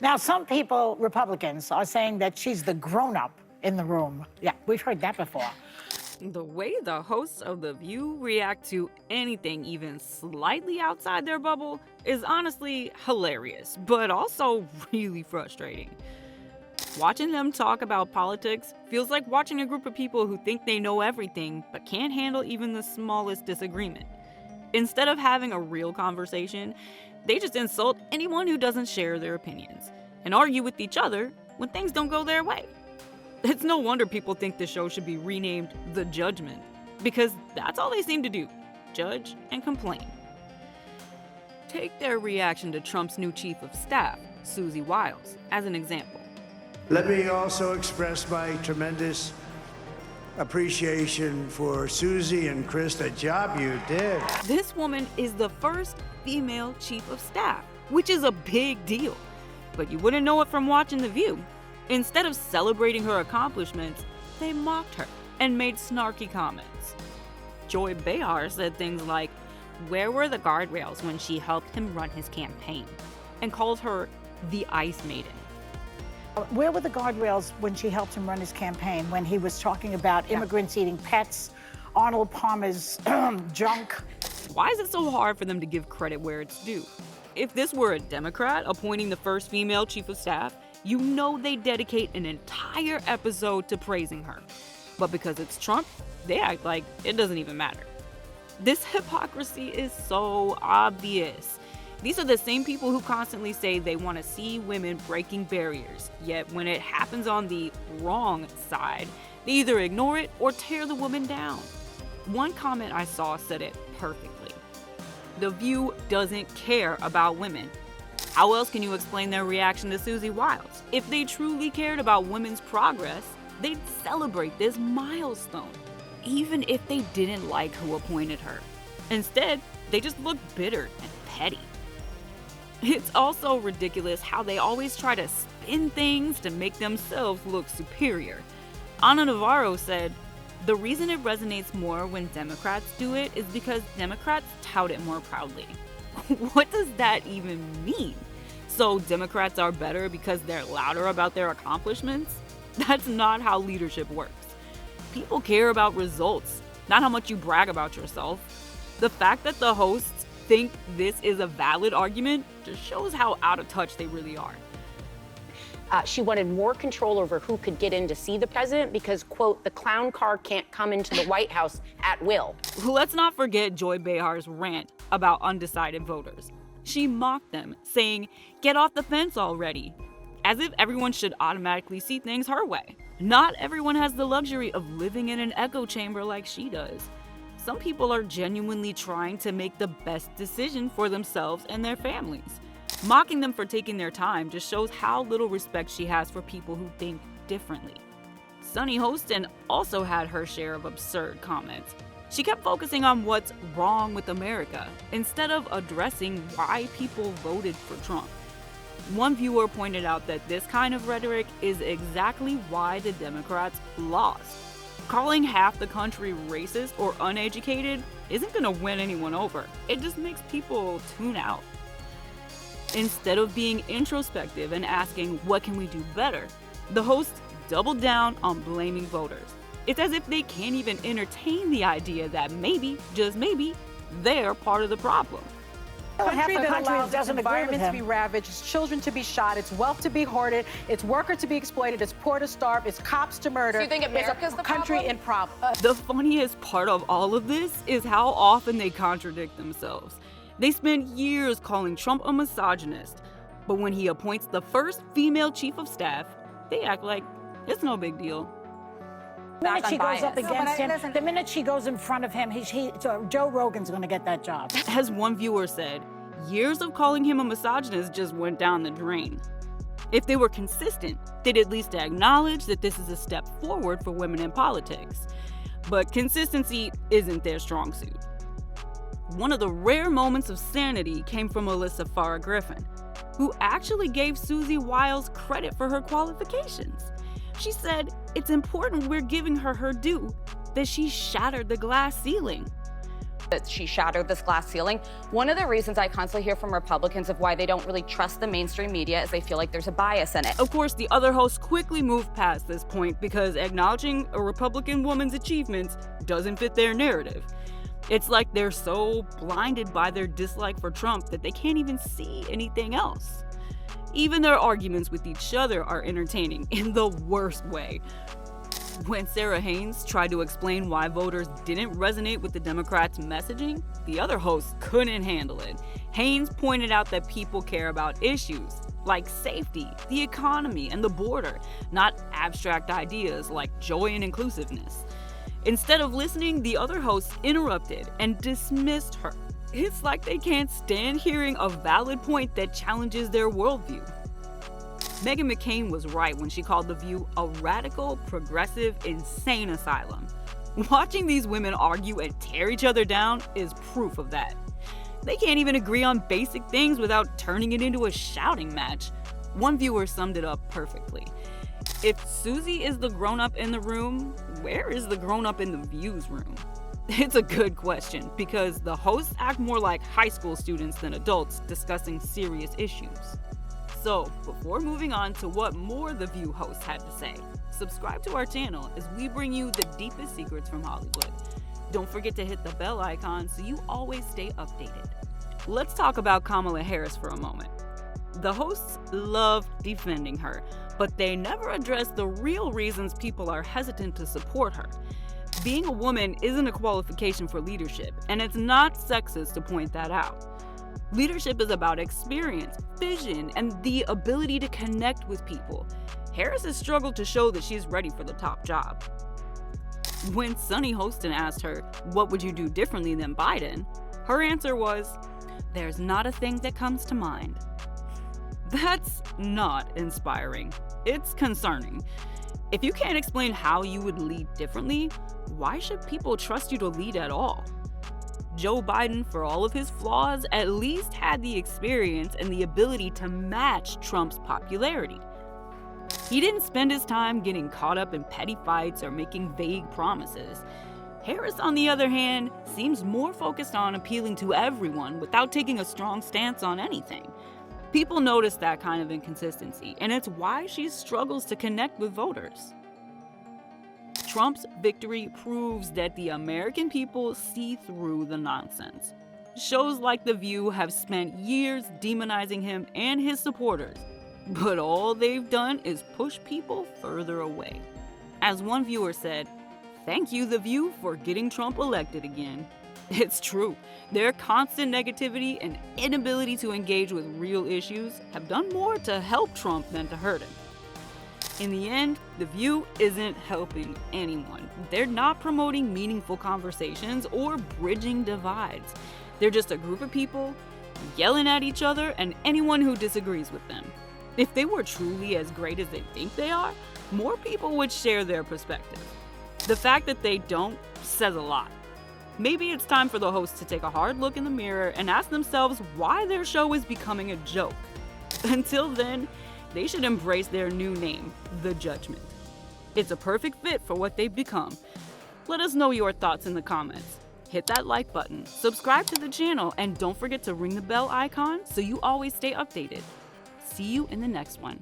Now, some people, Republicans, are saying that she's the grown-up in the room. Yeah, we've heard that before. The way the hosts of The View react to anything even slightly outside their bubble is honestly hilarious, but also really frustrating. Watching them talk about politics feels like watching a group of people who think they know everything but can't handle even the smallest disagreement. Instead of having a real conversation, they just insult anyone who doesn't share their opinions and argue with each other when things don't go their way. It's no wonder people think the show should be renamed The Judgment, because that's all they seem to do, judge and complain. Take their reaction to Trump's new chief of staff, Susie Wiles, as an example. Let me also express my tremendous appreciation for Susie and Chris, the job you did. This woman is the first female chief of staff, which is a big deal. But you wouldn't know it from watching The View. Instead of celebrating her accomplishments, they mocked her and made snarky comments. Joy Behar said things like, "Where were the guardrails when she helped him run his campaign?" and called her the Ice Maiden. Where were the guardrails when she helped him run his campaign, when he was talking about immigrants eating pets, Arnold Palmer's junk? Why is it so hard for them to give credit where it's due? If this were a Democrat appointing the first female chief of staff, you know they dedicate an entire episode to praising her. But because it's Trump, they act like it doesn't even matter. This hypocrisy is so obvious. These are the same people who constantly say they want to see women breaking barriers, yet when it happens on the wrong side, they either ignore it or tear the woman down. One comment I saw said it perfectly. The View doesn't care about women. How else can you explain their reaction to Susie Wiles? If they truly cared about women's progress, they'd celebrate this milestone, even if they didn't like who appointed her. Instead, they just look bitter and petty. It's also ridiculous how they always try to spin things to make themselves look superior. Ana Navarro said, "The reason it resonates more when Democrats do it is because Democrats tout it more proudly." What does that even mean? So Democrats are better because they're louder about their accomplishments? That's not how leadership works. People care about results, not how much you brag about yourself. The fact that the hosts think this is a valid argument just shows how out of touch they really are. She wanted more control over who could get in to see the president because, quote, the clown car can't come into the White House at will. Let's not forget Joy Behar's rant about undecided voters. She mocked them, saying, "Get off the fence already," as if everyone should automatically see things her way. Not everyone has the luxury of living in an echo chamber like she does. Some people are genuinely trying to make the best decision for themselves and their families. Mocking them for taking their time just shows how little respect she has for people who think differently. Sunny Hostin also had her share of absurd comments. She kept focusing on what's wrong with America instead of addressing why people voted for Trump. One viewer pointed out that this kind of rhetoric is exactly why the Democrats lost. Calling half the country racist or uneducated isn't going to win anyone over. It just makes people tune out. Instead of being introspective and asking, what can we do better, the hosts doubled down on blaming voters. It's as if they can't even entertain the idea that maybe, just maybe, they're part of the problem. Country Half the that country allows its doesn't agree with environment to him. be ravaged, its children to be shot, its wealth to be hoarded, its worker to be exploited, its poor to starve, its cops to murder. So you think America's the country problem? in problem? The funniest part of all of this is how often they contradict themselves. They spend years calling Trump a misogynist, but when he appoints the first female chief of staff, they act like it's no big deal. The minute she goes up bias. against him, listen. the minute she goes in front of him, so Joe Rogan's going to get that job. As one viewer said, years of calling him a misogynist just went down the drain. If they were consistent, they'd at least acknowledge that this is a step forward for women in politics. But consistency isn't their strong suit. One of the rare moments of sanity came from Alyssa Farah Griffin, who actually gave Susie Wiles credit for her qualifications. She said, "It's important we're giving her her due, that she shattered the glass ceiling." that she shattered this glass ceiling. One of the reasons I constantly hear from Republicans of why they don't really trust the mainstream media is they feel like there's a bias in it. Of course, the other hosts quickly moved past this point because acknowledging a Republican woman's achievements doesn't fit their narrative. It's like they're so blinded by their dislike for Trump that they can't even see anything else. Even their arguments with each other are entertaining in the worst way. When Sarah Haynes tried to explain why voters didn't resonate with the Democrats' messaging, the other hosts couldn't handle it. Haynes pointed out that people care about issues like safety, the economy, and the border, not abstract ideas like joy and inclusiveness. Instead of listening, the other hosts interrupted and dismissed her. It's like they can't stand hearing a valid point that challenges their worldview. Meghan McCain was right when she called The View a radical, progressive, insane asylum. Watching these women argue and tear each other down is proof of that. They can't even agree on basic things without turning it into a shouting match. One viewer summed it up perfectly. If Susie is the grown-up in the room, where is the grown-up in The View's room? It's a good question because the hosts act more like high school students than adults discussing serious issues. So, before moving on to what more The View hosts had to say, subscribe to our channel as we bring you the deepest secrets from Hollywood. Don't forget to hit the bell icon so you always stay updated. Let's talk about Kamala Harris for a moment. The hosts love defending her, but they never address the real reasons people are hesitant to support her. Being a woman isn't a qualification for leadership, and it's not sexist to point that out. Leadership is about experience, vision, and the ability to connect with people. Harris has struggled to show that she's ready for the top job. When Sunny Hostin asked her, "What would you do differently than Biden?" her answer was, "There's not a thing that comes to mind." That's not inspiring. It's concerning. If you can't explain how you would lead differently, why should people trust you to lead at all? Joe Biden, for all of his flaws, at least had the experience and the ability to match Trump's popularity. He didn't spend his time getting caught up in petty fights or making vague promises. Harris, on the other hand, seems more focused on appealing to everyone without taking a strong stance on anything. People notice that kind of inconsistency, and it's why she struggles to connect with voters. Trump's victory proves that the American people see through the nonsense. Shows like The View have spent years demonizing him and his supporters, but all they've done is push people further away. As one viewer said, "Thank you, The View, for getting Trump elected again." It's true. Their constant negativity and inability to engage with real issues have done more to help Trump than to hurt him. In the end, The View isn't helping anyone. They're not promoting meaningful conversations or bridging divides. They're just a group of people yelling at each other and anyone who disagrees with them. If they were truly as great as they think they are, more people would share their perspective. The fact that they don't says a lot. Maybe it's time for the hosts to take a hard look in the mirror and ask themselves why their show is becoming a joke. Until then, they should embrace their new name, The Judgment. It's a perfect fit for what they've become. Let us know your thoughts in the comments. Hit that like button, subscribe to the channel, and don't forget to ring the bell icon so you always stay updated. See you in the next one.